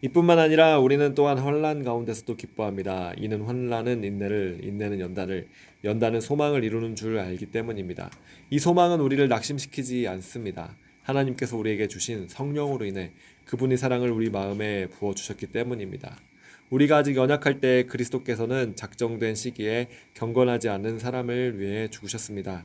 이뿐만 아니라 우리는 또한 환난 가운데서도 기뻐합니다. 이는 환난은 인내를, 인내는 연단을, 연단은 소망을 이루는 줄 알기 때문입니다. 이 소망은 우리를 낙심시키지 않습니다. 하나님께서 우리에게 주신 성령으로 인해 그분의 사랑을 우리 마음에 부어 주셨기 때문입니다. 우리가 아직 연약할 때 그리스도께서는 작정된 시기에 경건하지 않은 사람을 위해 죽으셨습니다.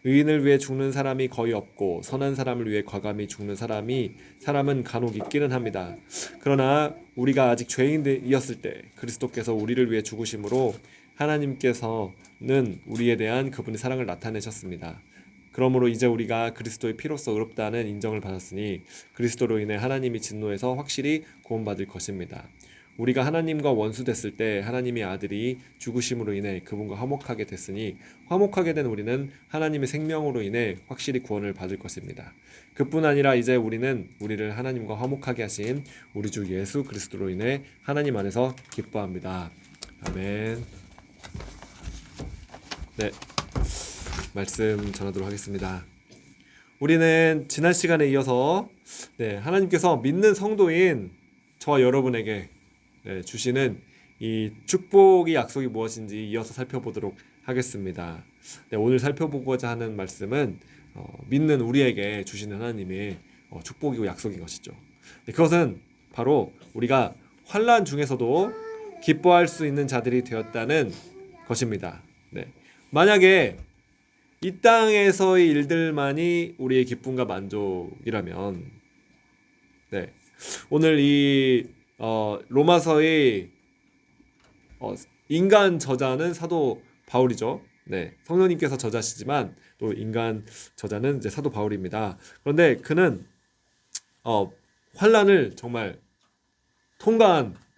의인을 위해 죽는 사람이 거의 없고 선한 사람을 위해 과감히 죽는 사람은 간혹 있기는 합니다. 그러나 우리가 아직 죄인이었을 때 그리스도께서 우리를 위해 죽으심으로 하나님께서는 우리에 대한 그분의 사랑을 나타내셨습니다. 그러므로 이제 우리가 그리스도의 피로써 의롭다는 인정을 받았으니 그리스도로 인해 하나님이 진노에서 확실히 구원받을 것입니다. 우리가 하나님과 원수됐을 때 하나님의 아들이 죽으심으로 인해 그분과 화목하게 됐으니 화목하게 된 우리는 하나님의 생명으로 인해 확실히 구원을 받을 것입니다. 그뿐 아니라 이제 우리는 우리를 하나님과 화목하게 하신 우리 주 예수 그리스도로 인해 하나님 안에서 기뻐합니다. 아멘. 네, 말씀 전하도록 하겠습니다. 우리는 지난 시간에 이어서 하나님께서 믿는 성도인 저와 여러분에게 주시는 이 축복의 약속이 무엇인지 이어서 살펴보도록 하겠습니다. 오늘 살펴보고자 하는 말씀은 믿는 우리에게 주시는 하나님의 축복이고 약속인 것이죠. 그것은 바로 우리가 환난 중에서도 기뻐할 수 있는 자들이 되었다는 것입니다. 만약에 이 땅에서의 일들만이 우리의 기쁨과 만족이라면 오늘 이 로마서의 인간 저자는 사도 바울이죠. 성령님께서 저자시지만 또 인간 저자는 이제 사도 바울입니다. 그런데 그는 환난을 정말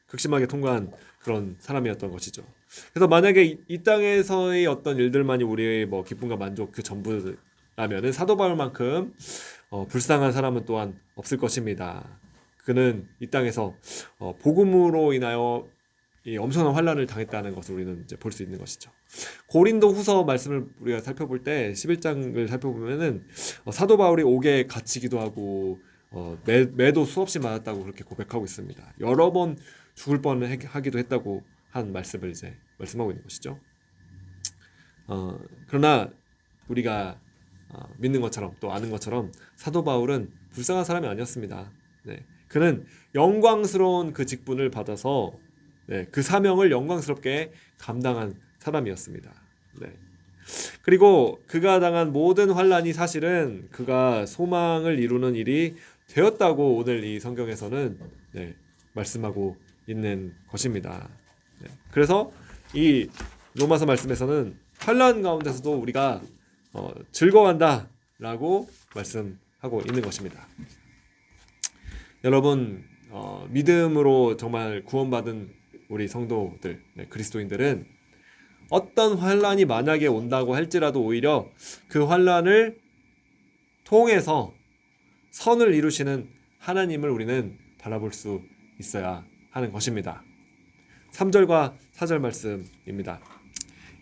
극심하게 통과한 그런 사람이었던 것이죠. 그래서 만약에 이 땅에서의 어떤 일들만이 우리의 기쁨과 만족 그 전부라면은 사도 바울만큼 불쌍한 사람은 또한 없을 것입니다. 그는 이 땅에서 복음으로 인하여 이 엄청난 환난을 당했다는 것을 우리는 이제 볼 수 있는 것이죠. 고린도 후서 말씀을 우리가 살펴볼 때 11장을 살펴보면은 사도 바울이 옥에 갇히기도 하고 매도 수없이 맞았다고 그렇게 고백하고 있습니다. 여러 번 죽을 뻔하기도 했다고 한 말씀을 이제 말씀하고 있는 것이죠. 그러나 우리가 믿는 것처럼 또 아는 것처럼 사도 바울은 불쌍한 사람이 아니었습니다. 그는 영광스러운 그 직분을 받아서 그 사명을 영광스럽게 감당한 사람이었습니다. 그리고 그가 당한 모든 환난이 사실은 그가 소망을 이루는 일이 되었다고 오늘 이 성경에서는 말씀하고 있는 것입니다. 그래서 이 로마서 말씀에서는 환난 가운데서도 우리가 즐거워한다라고 말씀하고 있는 것입니다. 여러분 믿음으로 정말 구원받은 우리 성도들, 그리스도인들은 어떤 환난이 만약에 온다고 할지라도 오히려 그 환난을 통해서 선을 이루시는 하나님을 우리는 바라볼 수 있어야 하는 것입니다. 3절과 4절 말씀입니다.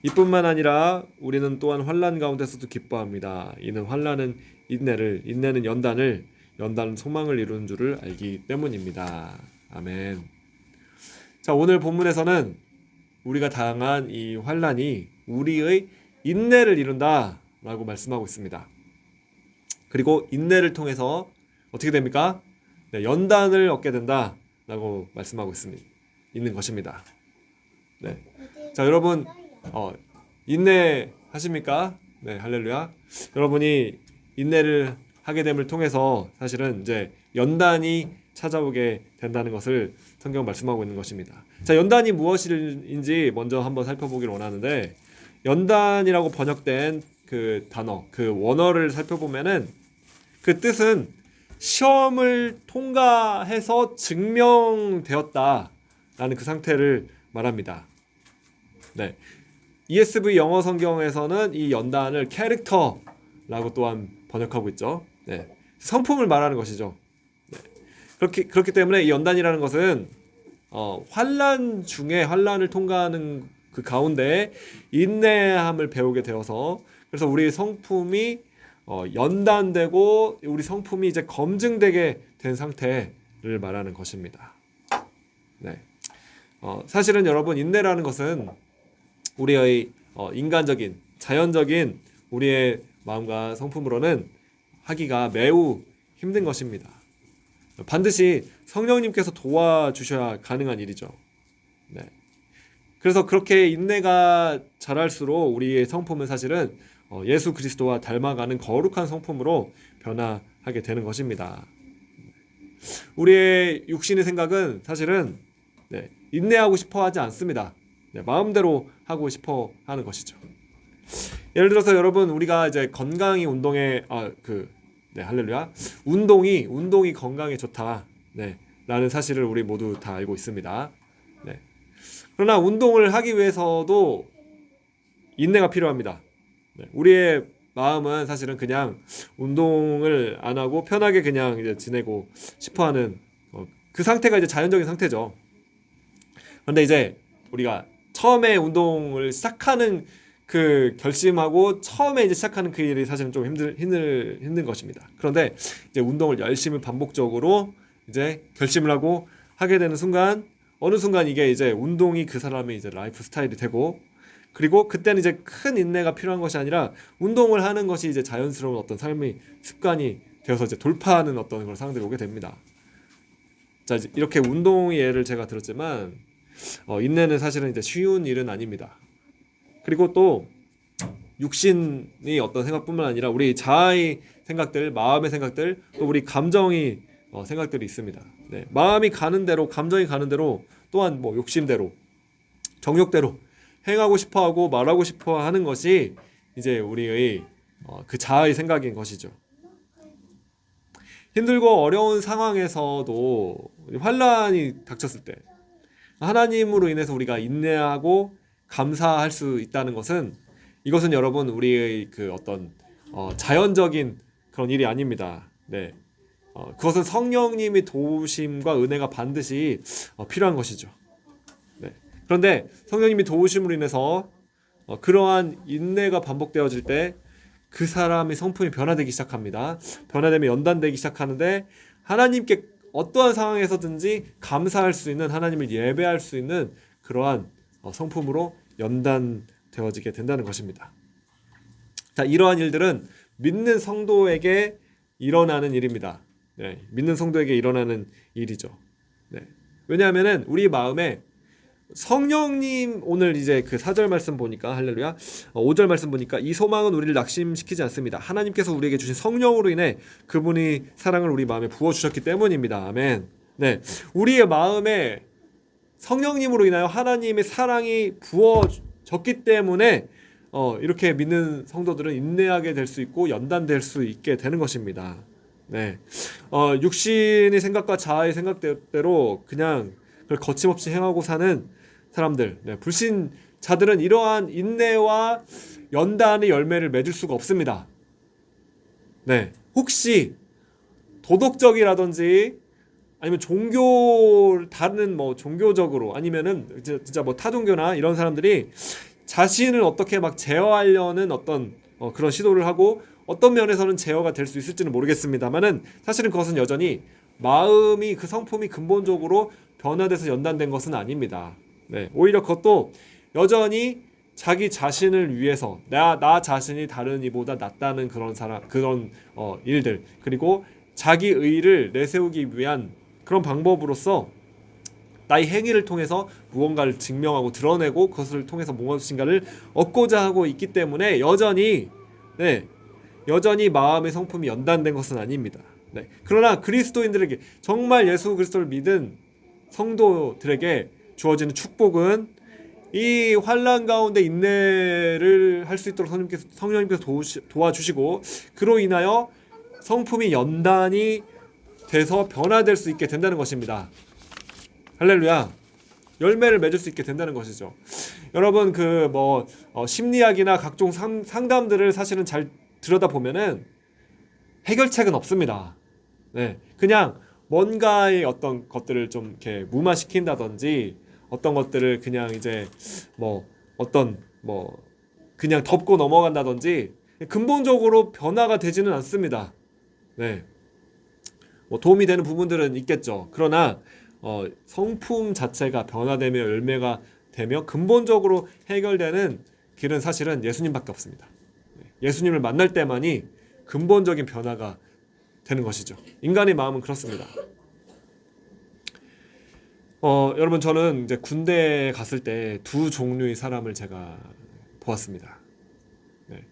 이뿐만 아니라 우리는 또한 환난 가운데서도 기뻐합니다. 이는 환난은 인내를, 인내는 연단을, 연단은 소망을 이루는 줄을 알기 때문입니다. 아멘. 자, 오늘 본문에서는 우리가 당한 이 환난이 우리의 인내를 이룬다라고 말씀하고 있습니다. 그리고 인내를 통해서 어떻게 됩니까? 연단을 얻게 된다라고 말씀하고 있는 것입니다. 자, 여러분 인내하십니까? 할렐루야. 여러분이 인내를 하게 됨을 통해서 사실은 이제 연단이 찾아오게 된다는 것을 성경 말씀하고 있는 것입니다. 자, 연단이 무엇인지 먼저 한번 살펴보기를 원하는데, 연단이라고 번역된 그 단어, 그 원어를 살펴보면은 그 뜻은 시험을 통과해서 증명되었다라는 그 상태를 말합니다. ESV 영어 성경에서는 이 연단을 캐릭터라고 또한 번역하고 있죠. 성품을 말하는 것이죠. 그렇기 때문에 이 연단이라는 것은 환난 중에 환난을 통과하는 그 가운데 인내함을 배우게 되어서, 그래서 우리 성품이 연단되고 우리 성품이 이제 검증되게 된 상태를 말하는 것입니다. 네. 사실은 여러분 인내라는 것은 우리의 인간적인 자연적인 우리의 마음과 성품으로는 하기가 매우 힘든 것입니다. 반드시 성령님께서 도와주셔야 가능한 일이죠. 네. 그래서 그렇게 인내가 자랄수록 우리의 성품은 사실은 예수 그리스도와 닮아가는 거룩한 성품으로 변화하게 되는 것입니다. 우리의 육신의 생각은 사실은 인내하고 싶어 하지 않습니다. 마음대로 하고 싶어 하는 것이죠. 예를 들어서 여러분 우리가 이제 건강이 운동에 할렐루야 운동이 건강에 좋다. 라는 사실을 우리 모두 다 알고 있습니다. 그러나 운동을 하기 위해서도 인내가 필요합니다. 우리의 마음은 사실은 그냥 운동을 안 하고 편하게 그냥 이제 지내고 싶어하는 그 상태가 이제 자연적인 상태죠. 그런데 이제 우리가 처음에 운동을 시작하는 그 결심하고 처음에 이제 시작하는 그 일이 사실은 좀 힘든 것입니다. 그런데 이제 운동을 열심히 반복적으로 이제 결심을 하고 하게 되는 순간 어느 순간 이게 이제 운동이 그 사람의 이제 라이프 스타일이 되고 그리고 그때는 이제 큰 인내가 필요한 것이 아니라 운동을 하는 것이 이제 자연스러운 어떤 삶의 습관이 되어서 이제 돌파하는 어떤 그런 상황들이 오게 됩니다. 자, 이렇게 운동의 예를 제가 들었지만 인내는 사실은 이제 쉬운 일은 아닙니다. 그리고 또 육신이 어떤 생각뿐만 아니라 우리 자아의 생각들, 마음의 생각들, 또 우리 감정의 생각들이 있습니다. 마음이 가는 대로, 감정이 가는 대로, 또한 뭐 욕심대로, 정욕대로 행하고 싶어하고 말하고 싶어하는 것이 이제 우리의 그 자아의 생각인 것이죠. 힘들고 어려운 상황에서도 환난이 닥쳤을 때 하나님으로 인해서 우리가 인내하고 감사할 수 있다는 것은 이것은 여러분 우리의 그 어떤 자연적인 그런 일이 아닙니다. 그것은 성령님의 도우심과 은혜가 반드시 필요한 것이죠. 그런데 성령님이 도우심으로 인해서 그러한 인내가 반복되어질 때 그 사람의 성품이 변화되기 시작합니다. 변화되면 연단되기 시작하는데 하나님께 어떠한 상황에서든지 감사할 수 있는 하나님을 예배할 수 있는 그러한 성품으로 연단되어지게 된다는 것입니다. 자, 이러한 일들은 믿는 성도에게 일어나는 일입니다. 믿는 성도에게 일어나는 일이죠. 왜냐하면은 우리 마음에 성령님 오늘 이제 그 4절 말씀 보니까 할렐루야 5절 말씀 보니까 이 소망은 우리를 낙심시키지 않습니다. 하나님께서 우리에게 주신 성령으로 인해 그분이 사랑을 우리 마음에 부어주셨기 때문입니다. 아멘. 우리의 마음에 성령님으로 인하여 하나님의 사랑이 부어졌기 때문에 이렇게 믿는 성도들은 인내하게 될 수 있고 연단될 수 있게 되는 것입니다. 육신의 생각과 자아의 생각대로 그냥 그걸 거침없이 행하고 사는 사람들, 불신자들은 이러한 인내와 연단의 열매를 맺을 수가 없습니다. 혹시 도덕적이라든지 아니면 다른 뭐 종교적으로 아니면은 진짜 뭐 타종교나 이런 사람들이 자신을 어떻게 막 제어하려는 어떤 그런 시도를 하고 어떤 면에서는 제어가 될 수 있을지는 모르겠습니다만은 사실은 그것은 여전히 마음이 그 성품이 근본적으로 변화돼서 연단된 것은 아닙니다. 오히려 그것도 여전히 자기 자신을 위해서 나 자신이 다른 이보다 낫다는 그런 일들 그리고 자기 의를 내세우기 위한 그런 방법으로서 나의 행위를 통해서 무언가를 증명하고 드러내고 그것을 통해서 무엇인가를 얻고자 하고 있기 때문에 여전히 마음의 성품이 연단된 것은 아닙니다. 그러나 그리스도인들에게 정말 예수 그리스도를 믿은 성도들에게 주어지는 축복은 이 환난 가운데 인내를 할 수 있도록 성령님께서 도와주시고 그로 인하여 성품이 연단이 돼서 변화될 수 있게 된다는 것입니다. 할렐루야. 열매를 맺을 수 있게 된다는 것이죠. 여러분 심리학이나 각종 상담들을 사실은 잘 들여다보면은 해결책은 없습니다. 그냥 뭔가의 어떤 것들을 좀 이렇게 무마시킨다든지 어떤 것들을 그냥 이제 그냥 덮고 넘어간다든지 근본적으로 변화가 되지는 않습니다. 도움이 되는 부분들은 있겠죠. 그러나 성품 자체가 변화되며 열매가 되며 근본적으로 해결되는 길은 사실은 예수님밖에 없습니다. 예수님을 만날 때만이 근본적인 변화가 되는 것이죠. 인간의 마음은 그렇습니다. 여러분, 저는 이제 군대에 갔을 때 두 종류의 사람을 제가 보았습니다. 네.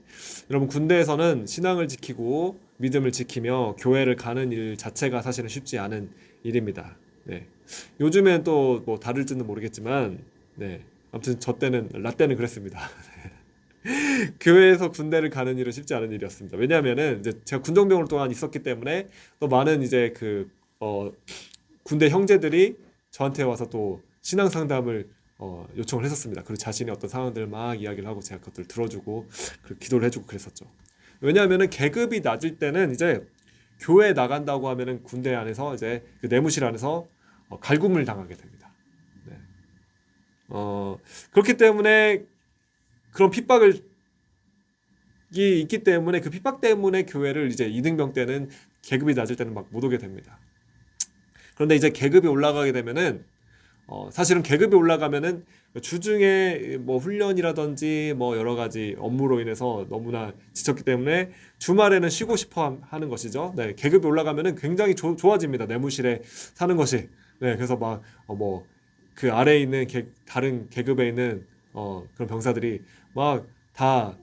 여러분, 군대에서는 신앙을 지키고 믿음을 지키며 교회를 가는 일 자체가 사실은 쉽지 않은 일입니다. 네. 요즘엔 또 뭐 다를지는 모르겠지만, 네. 아무튼 나 때는 그랬습니다. 교회에서 군대를 가는 일은 쉽지 않은 일이었습니다. 왜냐하면은 이제 제가 군정병으로 또한 있었기 때문에 또 많은 이제 군대 형제들이 저한테 와서 또 신앙 상담을 요청을 했었습니다. 그리고 자신의 어떤 상황들을 막 이야기를 하고 제가 그것들을 들어주고 기도를 해주고 그랬었죠. 왜냐하면은 계급이 낮을 때는 이제 교회 나간다고 하면은 군대 안에서 이제 그 내무실 안에서 갈굼을 당하게 됩니다. 네. 그렇기 때문에 그런 핍박이 있기 때문에 그 핍박 때문에 교회를 이제 이등병 때는 계급이 낮을 때는 막 못 오게 됩니다. 그런데 이제 계급이 올라가게 되면은 사실은 계급이 올라가면은 주중에 뭐 훈련이라든지 뭐 여러 가지 업무로 인해서 너무나 지쳤기 때문에 주말에는 쉬고 싶어 하는 것이죠. 네, 계급이 올라가면은 굉장히 좋아집니다. 내무실에 사는 것이. 네, 그래서 막 뭐 그 아래에 있는 다른 계급에 있는 그런 병사들이 막 다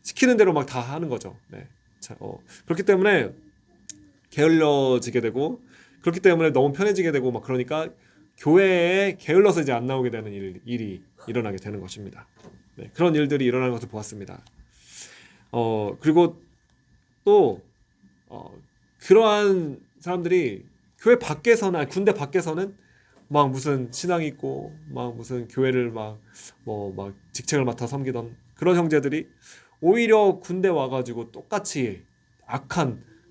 시키는 대로 막 다 하는 거죠. 네. 그렇기 때문에 게을러지게 되고 그렇기 때문에 너무 편해지게 되고 막 그러니까 교회에 게을러서 이제 안 나오게 되는 일이 일어나게 되는 것입니다. 네, 그런 일들이 일어나는 것을 보았습니다. 그리고 또 그러한 사람들이 교회 밖에서나 군대 밖에서는 막 무슨 신앙이 있고 막 무슨 교회를 막 직책을 맡아 섬기던 그런 형제들이 오히려 군대 와가지고 똑같이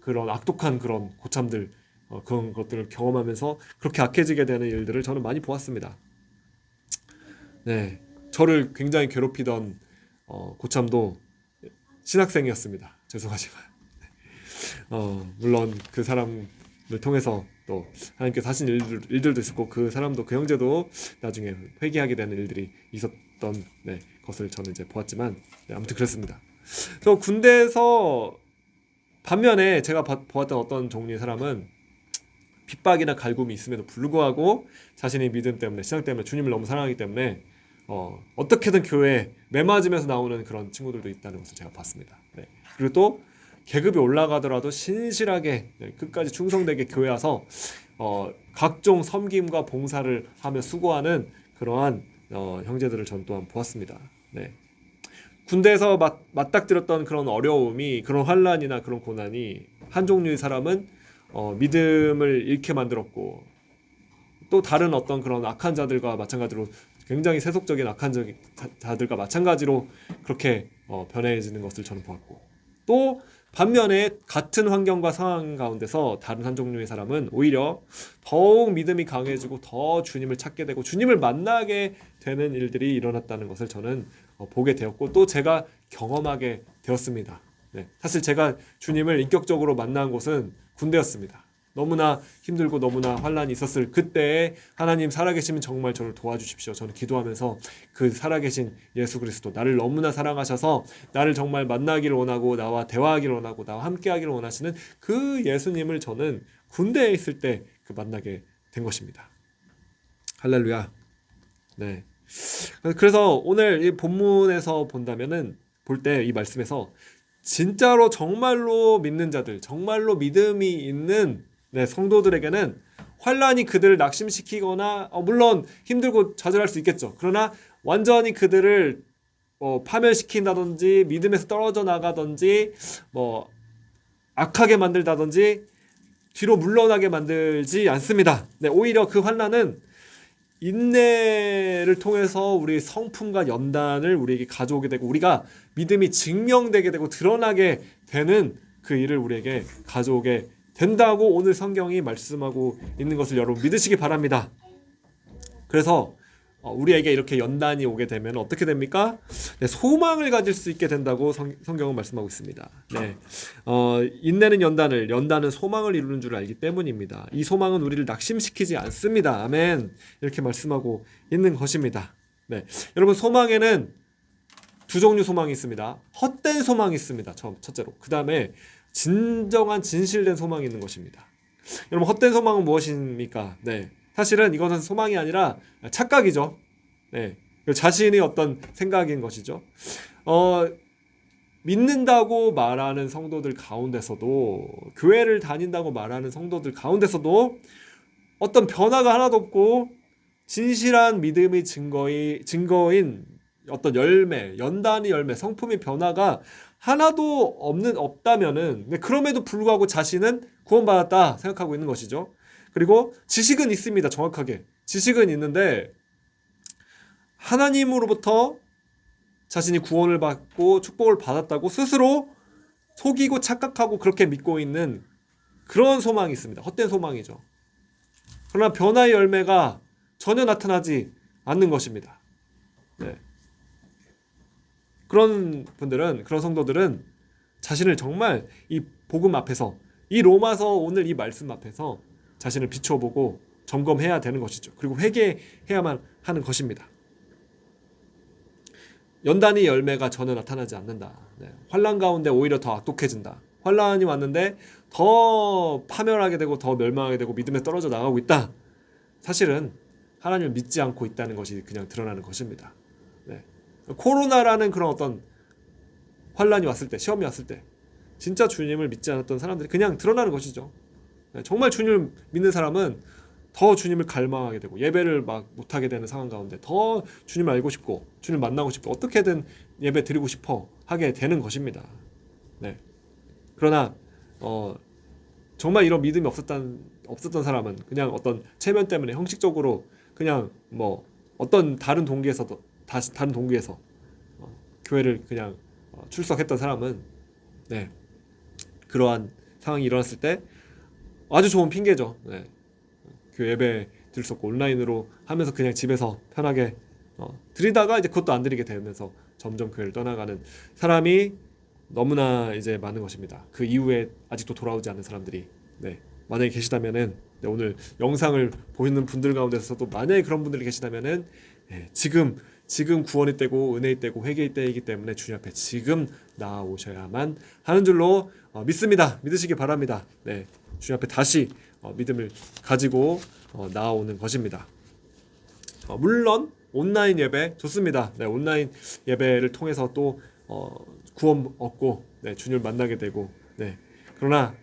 그런 악독한 그런 고참들 그런 것들을 경험하면서 그렇게 악해지게 되는 일들을 저는 많이 보았습니다. 네, 저를 굉장히 괴롭히던 고참도 신학생이었습니다. 죄송하지만 물론 그 사람을 통해서 또 하나님께서 하신 일들도 있었고 그 사람도 그 형제도 나중에 회개하게 되는 일들이 있었던 것을 저는 이제 보았지만 아무튼 그렇습니다. 저 군대에서 반면에 제가 보았던 어떤 종류의 사람은 핍박이나 갈굼이 있음에도 불구하고 자신의 믿음 때문에 신앙 때문에 주님을 너무 사랑하기 때문에 어떻게든 교회에 매맞으면서 나오는 그런 친구들도 있다는 것을 제가 봤습니다. 네. 그리고 또 계급이 올라가더라도 신실하게 끝까지 충성되게 교회 와서 각종 섬김과 봉사를 하며 수고하는 그러한 형제들을 전 또한 보았습니다. 네. 군대에서 맞닥뜨렸던 그런 어려움이 그런 환난이나 그런 고난이 한 종류의 사람은 믿음을 잃게 만들었고 또 다른 어떤 그런 악한 자들과 마찬가지로 굉장히 세속적인 악한 자들과 마찬가지로 그렇게 변해지는 것을 저는 보았고 또 반면에 같은 환경과 상황 가운데서 다른 한 종류의 사람은 오히려 더욱 믿음이 강해지고 더 주님을 찾게 되고 주님을 만나게 되는 일들이 일어났다는 것을 저는 보게 되었고 또 제가 경험하게 되었습니다. 네, 사실 제가 주님을 인격적으로 만난 곳은 군대였습니다. 너무나 힘들고 너무나 환난이 있었을 그때에 하나님 살아계시면 정말 저를 도와주십시오. 저는 기도하면서 그 살아계신 예수 그리스도 나를 너무나 사랑하셔서 나를 정말 만나기를 원하고 나와 대화하기를 원하고 나와 함께하기를 원하시는 그 예수님을 저는 군대에 있을 때 만나게 된 것입니다. 할렐루야. 네. 그래서 오늘 이 본문에서 본다면은 볼 때 이 말씀에서 진짜로 정말로 믿는 자들, 정말로 믿음이 있는 성도들에게는 환난이 그들을 낙심시키거나 물론 힘들고 좌절할 수 있겠죠. 그러나 완전히 그들을 파멸시킨다든지 믿음에서 떨어져 나가든지 악하게 만들다든지 뒤로 물러나게 만들지 않습니다. 오히려 그 환난은 인내를 통해서 우리 성품과 연단을 우리에게 가져오게 되고 우리가 믿음이 증명되게 되고 드러나게 되는 그 일을 우리에게 가져오게 된다고 오늘 성경이 말씀하고 있는 것을 여러분 믿으시기 바랍니다. 그래서 우리에게 이렇게 연단이 오게 되면 어떻게 됩니까? 네, 소망을 가질 수 있게 된다고 성경은 말씀하고 있습니다. 네, 인내는 연단은 소망을 이루는 줄 알기 때문입니다. 이 소망은 우리를 낙심시키지 않습니다. 아멘. 이렇게 말씀하고 있는 것입니다. 네, 여러분 소망에는 두 종류 소망이 있습니다. 헛된 소망이 있습니다. 첫째로. 그 다음에 진정한 진실된 소망이 있는 것입니다. 여러분 헛된 소망은 무엇입니까? 네, 사실은 이것은 소망이 아니라 착각이죠. 네, 자신의 어떤 생각인 것이죠. 믿는다고 말하는 성도들 가운데서도, 교회를 다닌다고 말하는 성도들 가운데서도 어떤 변화가 하나도 없고 진실한 믿음의 증거인 어떤 열매, 연단의 열매, 성품의 변화가 하나도 없다면은, 그럼에도 불구하고 자신은 구원받았다 생각하고 있는 것이죠. 그리고 지식은 있습니다. 정확하게 지식은 있는데 하나님으로부터 자신이 구원을 받고 축복을 받았다고 스스로 속이고 착각하고 그렇게 믿고 있는 그런 소망이 있습니다. 헛된 소망이죠. 그러나 변화의 열매가 전혀 나타나지 않는 것입니다. 네. 그런 분들은, 그런 성도들은 자신을 정말 이 복음 앞에서, 이 로마서 오늘 이 말씀 앞에서 자신을 비춰보고 점검해야 되는 것이죠. 그리고 회개해야만 하는 것입니다. 연단의 열매가 전혀 나타나지 않는다. 네. 환난 가운데 오히려 더 악독해진다. 환난이 왔는데 더 파멸하게 되고 더 멸망하게 되고 믿음에 떨어져 나가고 있다. 사실은 하나님을 믿지 않고 있다는 것이 그냥 드러나는 것입니다. 네. 코로나라는 그런 어떤 환난이 왔을 때, 시험이 왔을 때 진짜 주님을 믿지 않았던 사람들이 그냥 드러나는 것이죠. 네. 정말 주님을 믿는 사람은 더 주님을 갈망하게 되고 예배를 막 못하게 되는 상황 가운데 더 주님을 알고 싶고 주님을 만나고 싶고 어떻게든 예배 드리고 싶어 하게 되는 것입니다. 네. 그러나 정말 이런 믿음이 없었던 사람은 그냥 어떤 체면 때문에 형식적으로 그냥 뭐 어떤 다른 동기에서 교회를 그냥 출석했던 사람은, 네, 그러한 상황이 일어났을 때 아주 좋은 핑계죠. 네. 교회 예배 드릴 수 없고 온라인으로 하면서 그냥 집에서 편하게 드리다가 이제 그것도 안 드리게 되면서 점점 교회를 떠나가는 사람이 너무나 이제 많은 것입니다. 그 이후에 아직도 돌아오지 않는 사람들이, 네, 만약에 계시다면은, 네, 오늘 영상을 보시는 분들 가운데서도 만약에 그런 분들이 계시다면은, 네, 지금 구원의 때고 은혜의 때고 회개의 때이기 때문에 주님 앞에 지금 나아오셔야만 하는 줄로 믿습니다. 믿으시기 바랍니다. 네, 주님 앞에 다시 믿음을 가지고 나아오는 것입니다. 물론 온라인 예배 좋습니다. 네, 온라인 예배를 통해서 또 구원 얻고, 네, 주님을 만나게 되고, 네, 그러나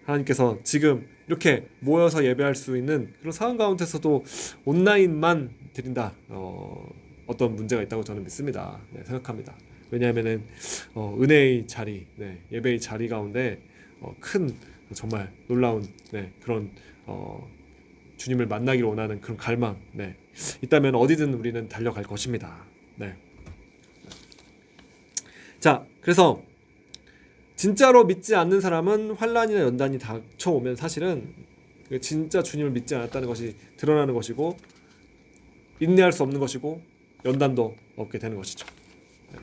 하나님께서 지금 이렇게 모여서 예배할 수 있는 그런 상황 가운데서도 온라인만 드린다, 어떤 문제가 있다고 저는 믿습니다. 네, 생각합니다. 왜냐하면은 은혜의 자리, 네, 예배의 자리 가운데 큰 정말 놀라운, 네, 그런 주님을 만나기를 원하는 그런 갈망, 네, 있다면 어디든 우리는 달려갈 것입니다. 네. 자, 그래서 진짜로 믿지 않는 사람은 환난이나 연단이 닥쳐오면 사실은 진짜 주님을 믿지 않았다는 것이 드러나는 것이고 인내할 수 없는 것이고 연단도 없게 되는 것이죠. 네.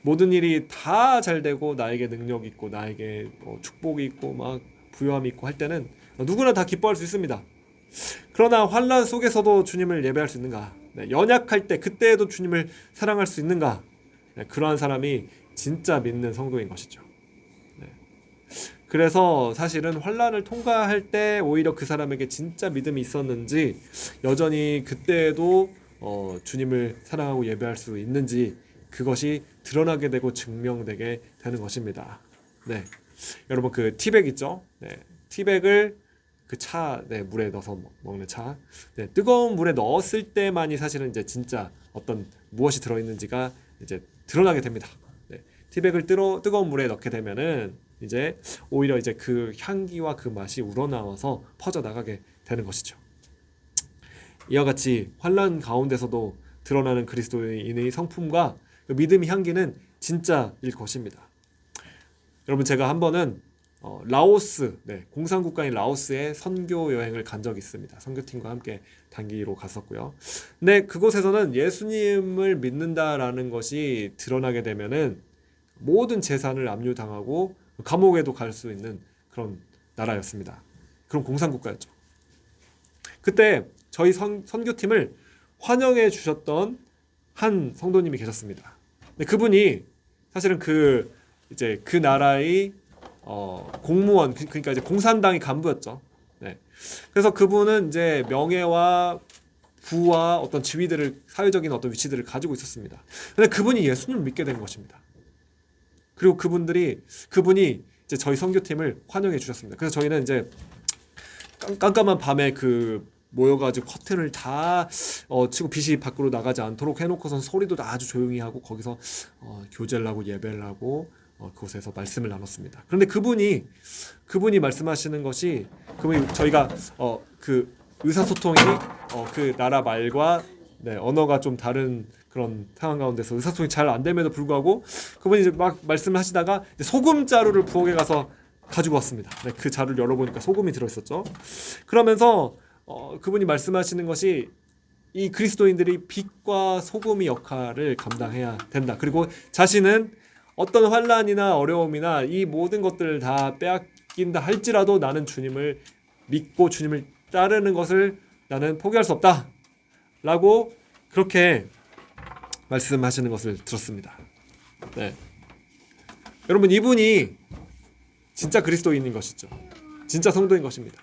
모든 일이 다 잘 되고 나에게 능력이 있고 나에게 축복이 있고 막 부요함이 있고 할 때는 누구나 다 기뻐할 수 있습니다. 그러나 환난 속에서도 주님을 예배할 수 있는가? 네, 연약할 때 그때에도 주님을 사랑할 수 있는가? 네, 그러한 사람이 진짜 믿는 성도인 것이죠. 네. 그래서 사실은 환난을 통과할 때 오히려 그 사람에게 진짜 믿음이 있었는지, 여전히 그때에도 주님을 사랑하고 예배할 수 있는지, 그것이 드러나게 되고 증명되게 되는 것입니다. 네, 여러분 그 티백 있죠? 네, 티백을 그 차, 네, 물에 넣어서 먹는 차, 네, 뜨거운 물에 넣었을 때만이 사실은 이제 진짜 어떤 무엇이 들어있는지가 이제 드러나게 됩니다. 네, 티백을 뜨거운 물에 넣게 되면은 이제 오히려 이제 그 향기와 그 맛이 우러나와서 퍼져 나가게 되는 것이죠. 이와 같이 환난 가운데서도 드러나는 그리스도인의 성품과 그 믿음의 향기는 진짜일 것입니다. 여러분 제가 한 번은 라오스, 공산국가인 라오스에 선교 여행을 간 적이 있습니다. 선교팀과 함께 단기로 갔었고요. 근데 그곳에서는 예수님을 믿는다라는 것이 드러나게 되면은 모든 재산을 압류당하고 감옥에도 갈 수 있는 그런 나라였습니다. 그런 공산국가였죠. 그때 저희 선교팀을 환영해 주셨던 한 성도님이 계셨습니다. 근데 그분이 사실은 그 나라의 공무원, 그러니까 이제 공산당의 간부였죠. 네. 그래서 그분은 이제 명예와 부와 어떤 지위들을, 사회적인 어떤 위치들을 가지고 있었습니다. 근데 그분이 예수님을 믿게 된 것입니다. 그리고 그분이 이제 저희 선교팀을 환영해 주셨습니다. 그래서 저희는 이제 깜깜한 밤에 모여가지고 커튼을 다 치고 빛이 밖으로 나가지 않도록 해놓고선 소리도 아주 조용히 하고 거기서 교제를 하고 예배를 하고 그곳에서 말씀을 나눴습니다. 그런데 그분이 말씀하시는 것이, 저희가 그 의사소통이 그 나라 말과 언어가 좀 다른 그런 상황 가운데서 의사소통이 잘 안 됨에도 불구하고 그분이 이제 막 말씀을 하시다가 소금 자루를 부엌에 가서 가지고 왔습니다. 그 자루를 열어보니까 소금이 들어있었죠. 그러면서 그분이 말씀하시는 것이 이 그리스도인들이 빛과 소금의 역할을 감당해야 된다. 그리고 자신은 어떤 환난이나 어려움이나 이 모든 것들을 다 빼앗긴다 할지라도 나는 주님을 믿고 주님을 따르는 것을 나는 포기할 수 없다 라고 그렇게 말씀하시는 것을 들었습니다. 여러분, 이분이 진짜 그리스도인인 것이죠. 진짜 성도인 것입니다.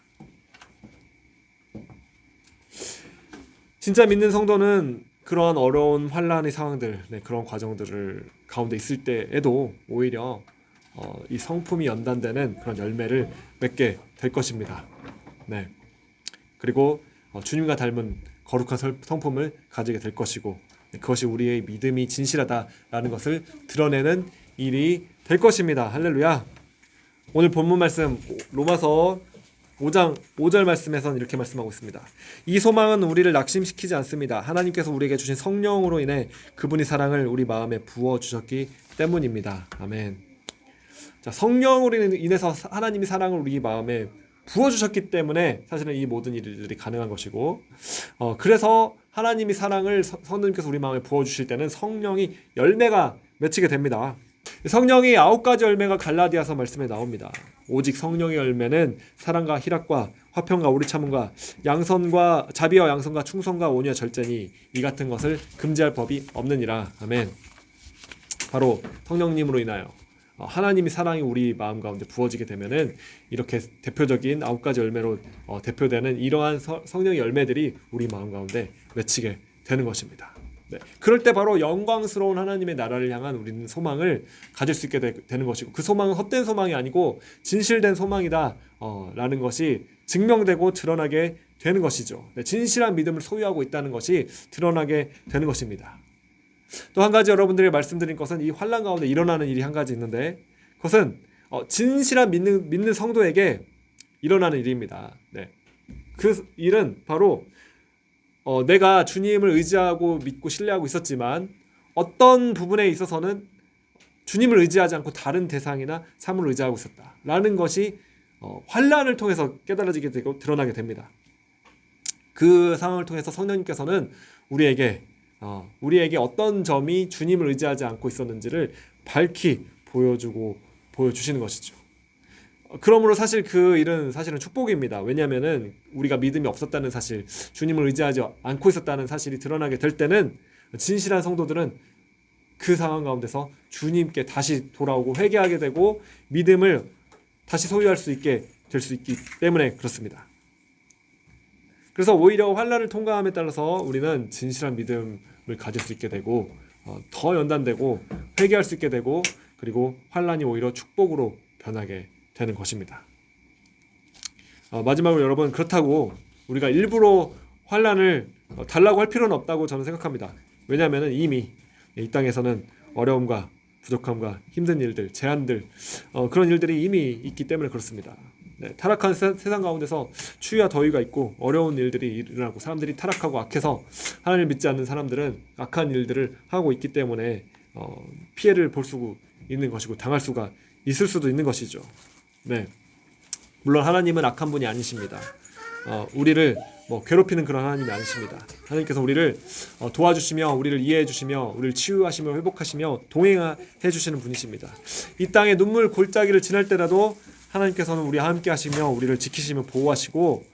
진짜 믿는 성도는 그러한 어려운 환난의 상황들, 그런 과정들을 가운데 있을 때에도 오히려 이 성품이 연단되는 그런 열매를 맺게 될 것입니다. 그리고 주님과 닮은 거룩한 성품을 가지게 될 것이고, 그것이 우리의 믿음이 진실하다라는 것을 드러내는 일이 될 것입니다. 할렐루야. 오늘 본문 말씀 로마서 5장 5절 말씀에서는 이렇게 말씀하고 있습니다. 이 소망은 우리를 낙심시키지 않습니다. 하나님께서 우리에게 주신 성령으로 인해 그분이 사랑을 우리 마음에 부어주셨기 때문입니다. 아멘. 자, 성령으로 인해서 하나님이 사랑을 우리 마음에 부어주셨기 때문에 사실은 이 모든 일들이 가능한 것이고, 그래서 하나님이 사랑을 성령님께서 우리 마음에 부어주실 때는 성령이 열매가 맺히게 됩니다. 성령이 9가지 열매가 갈라디아서 말씀에 나옵니다. 오직 성령의 열매는 사랑과 희락과 화평과 오래 참음과 양선과 자비와 양선과 충성과 온유와 절제니 이 같은 것을 금지할 법이 없느니라. 아멘. 바로 성령님으로 인하여 하나님이 사랑이 우리 마음 가운데 부어지게 되면은 이렇게 대표적인 9가지 열매로 대표되는 이러한 성령의 열매들이 우리 마음 가운데 맺히게 되는 것입니다. 그럴 때 바로 영광스러운 하나님의 나라를 향한 우리는 소망을 가질 수 있게 되는 것이고, 그 소망은 헛된 소망이 아니고 진실된 소망이다 라는 것이 증명되고 드러나게 되는 것이죠. 진실한 믿음을 소유하고 있다는 것이 드러나게 되는 것입니다. 또 한 가지 여러분들이 말씀드린 것은 이 환난 가운데 일어나는 일이 한 가지 있는데, 그것은 진실한 믿는 성도에게 일어나는 일입니다. 그 일은 바로 내가 주님을 의지하고 믿고 신뢰하고 있었지만 어떤 부분에 있어서는 주님을 의지하지 않고 다른 대상이나 사물을 의지하고 있었다라는 것이 환난을 통해서 깨달아지게 되고 드러나게 됩니다. 그 상황을 통해서 성령님께서는 우리에게 어떤 점이 주님을 의지하지 않고 있었는지를 밝히 보여주시는 것이죠. 그러므로 사실 그 일은 사실은 축복입니다. 왜냐하면은 우리가 믿음이 없었다는 사실, 주님을 의지하지 않고 있었다는 사실이 드러나게 될 때는 진실한 성도들은 그 상황 가운데서 주님께 다시 돌아오고 회개하게 되고 믿음을 다시 소유할 수 있게 될 수 있기 때문에 그렇습니다. 그래서 오히려 환난을 통과함에 따라서 우리는 진실한 믿음을 가질 수 있게 되고 더 연단되고 회개할 수 있게 되고, 그리고 환난이 오히려 축복으로 변하게 되는 것입니다. 마지막으로 여러분, 그렇다고 우리가 일부러 환난을 달라고 할 필요는 없다고 저는 생각합니다. 왜냐하면 이미 이 땅에서는 어려움과 부족함과 힘든 일들, 제한들, 그런 일들이 이미 있기 때문에 그렇습니다. 타락한 세상 가운데서 추위와 더위가 있고 어려운 일들이 일어나고 사람들이 타락하고 악해서 하나님을 믿지 않는 사람들은 악한 일들을 하고 있기 때문에 피해를 볼 수 있는 것이고 당할 수가 있을 수도 있는 것이죠. 네. 물론 하나님은 악한 분이 아니십니다. 우리를 괴롭히는 그런 하나님이 아니십니다. 하나님께서 우리를 도와주시며 우리를 이해해 주시며 우리를 치유하시며 회복하시며 동행해 주시는 분이십니다. 이 땅에 눈물 골짜기를 지날 때라도 하나님께서는 우리와 함께 하시며 우리를 지키시며 보호하시고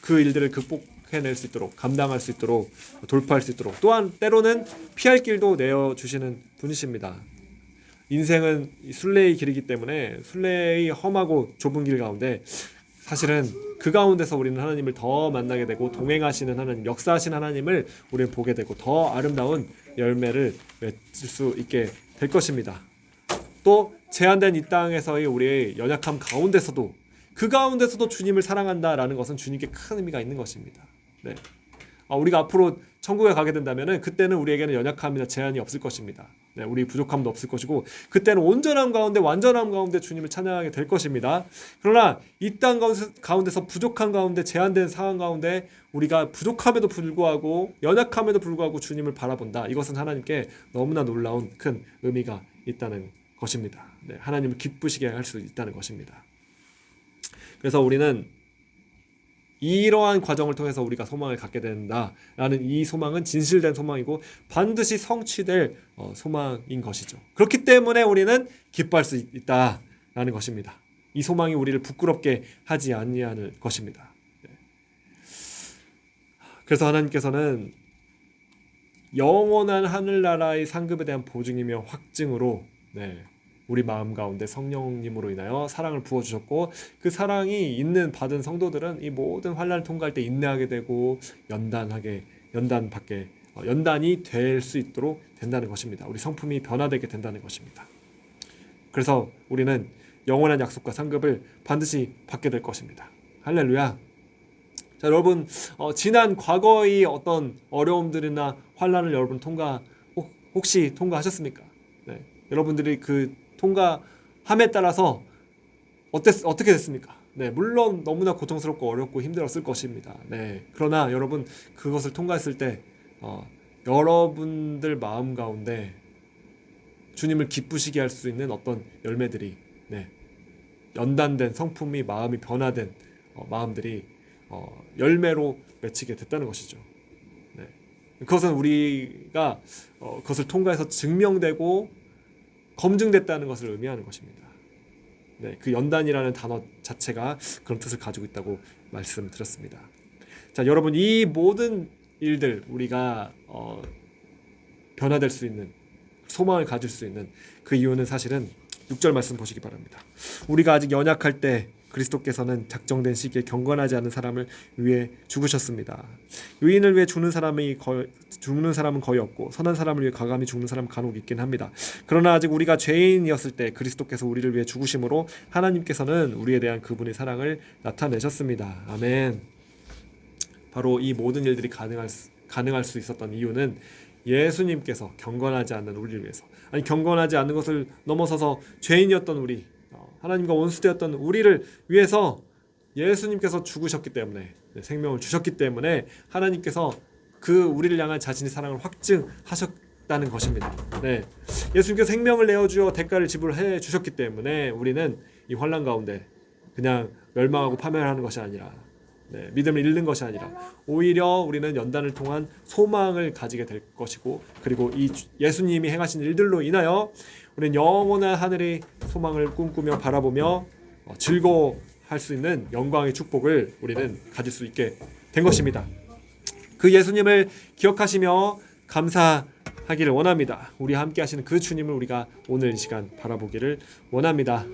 그 일들을 극복해낼 수 있도록 감당할 수 있도록 돌파할 수 있도록 또한 때로는 피할 길도 내어주시는 분이십니다. 인생은 순례의 길이기 때문에 순례의 험하고 좁은 길 가운데 사실은 그 가운데서 우리는 하나님을 더 만나게 되고 동행하시는 하나님, 역사하시는 하나님을 우리는 보게 되고 더 아름다운 열매를 맺을 수 있게 될 것입니다. 또 제한된 이 땅에서의 우리의 연약함 가운데서도 그 가운데서도 주님을 사랑한다라는 것은 주님께 큰 의미가 있는 것입니다. 네. 우리가 앞으로 천국에 가게 된다면 그때는 우리에게는 연약함이나 제한이 없을 것입니다. 네, 우리 부족함도 없을 것이고 그때는 온전함 가운데 완전함 가운데 주님을 찬양하게 될 것입니다. 그러나 이 땅 가운데서 부족한 가운데 제한된 상황 가운데 우리가 부족함에도 불구하고 연약함에도 불구하고 주님을 바라본다. 이것은 하나님께 너무나 놀라운 큰 의미가 있다는 것입니다. 네, 하나님을 기쁘시게 할 수 있다는 것입니다. 그래서 우리는 이러한 과정을 통해서 우리가 소망을 갖게 된다라는 이 소망은 진실된 소망이고 반드시 성취될 소망인 것이죠. 그렇기 때문에 우리는 기뻐할 수 있다라는 것입니다. 이 소망이 우리를 부끄럽게 하지 아니하는 것입니다. 그래서 하나님께서는 영원한 하늘나라의 상급에 대한 보증이며 확증으로 우리 마음 가운데 성령님으로 인하여 사랑을 부어주셨고 그 사랑이 있는 받은 성도들은 이 모든 환난을 통과할 때 인내하게 되고 연단이 될 수 있도록 된다는 것입니다. 우리 성품이 변화되게 된다는 것입니다. 그래서 우리는 영원한 약속과 상급을 반드시 받게 될 것입니다. 할렐루야. 자, 여러분 지난 과거의 어떤 어려움들이나 환난을 여러분 혹시 통과하셨습니까? 네. 여러분들이 그 통과함에 따라서 어떻게 됐습니까? 네, 물론 너무나 고통스럽고 어렵고 힘들었을 것입니다. 네, 그러나 여러분 그것을 통과했을 때 여러분들 마음 가운데 주님을 기쁘시게 할 수 있는 어떤 열매들이 연단된 성품이 마음이 변화된 마음들이 열매로 맺히게 됐다는 것이죠. 네, 그것은 우리가 그것을 통과해서 증명되고 검증됐다는 것을 의미하는 것입니다. 네, 그 연단이라는 단어 자체가 그런 뜻을 가지고 있다고 말씀드렸습니다. 자, 여러분 이 모든 일들 우리가 변화될 수 있는 소망을 가질 수 있는 그 이유는 사실은 6절 말씀 보시기 바랍니다. 우리가 아직 연약할 때 그리스도께서는 작정된 시기에 경건하지 않은 사람을 위해 죽으셨습니다. 의인을 위해 죽는 사람은 거의 없고 선한 사람을 위해 과감히 죽는 사람은 간혹 있긴 합니다. 그러나 아직 우리가 죄인이었을 때 그리스도께서 우리를 위해 죽으심으로 하나님께서는 우리에 대한 그분의 사랑을 나타내셨습니다. 아멘. 바로 이 모든 일들이 가능할 수 있었던 이유는 예수님께서 경건하지 않는 우리를 위해서, 경건하지 않는 것을 넘어서서 죄인이었던 우리, 하나님과 원수되었던 우리를 위해서 예수님께서 죽으셨기 때문에, 생명을 주셨기 때문에 하나님께서 그 우리를 향한 자신의 사랑을 확증하셨다는 것입니다. 네, 예수님께서 생명을 내어주어 대가를 지불해 주셨기 때문에 우리는 이 환난 가운데 그냥 멸망하고 파멸하는 것이 아니라 믿음을 잃는 것이 아니라 오히려 우리는 연단을 통한 소망을 가지게 될 것이고, 그리고 이 예수님이 행하신 일들로 인하여 우리는 영원한 하늘의 소망을 꿈꾸며 바라보며 즐거워할 수 있는 영광의 축복을 우리는 가질 수 있게 된 것입니다. 그 예수님을 기억하시며 감사하기를 원합니다. 우리와 함께 하시는 그 주님을 우리가 오늘 이 시간 바라보기를 원합니다.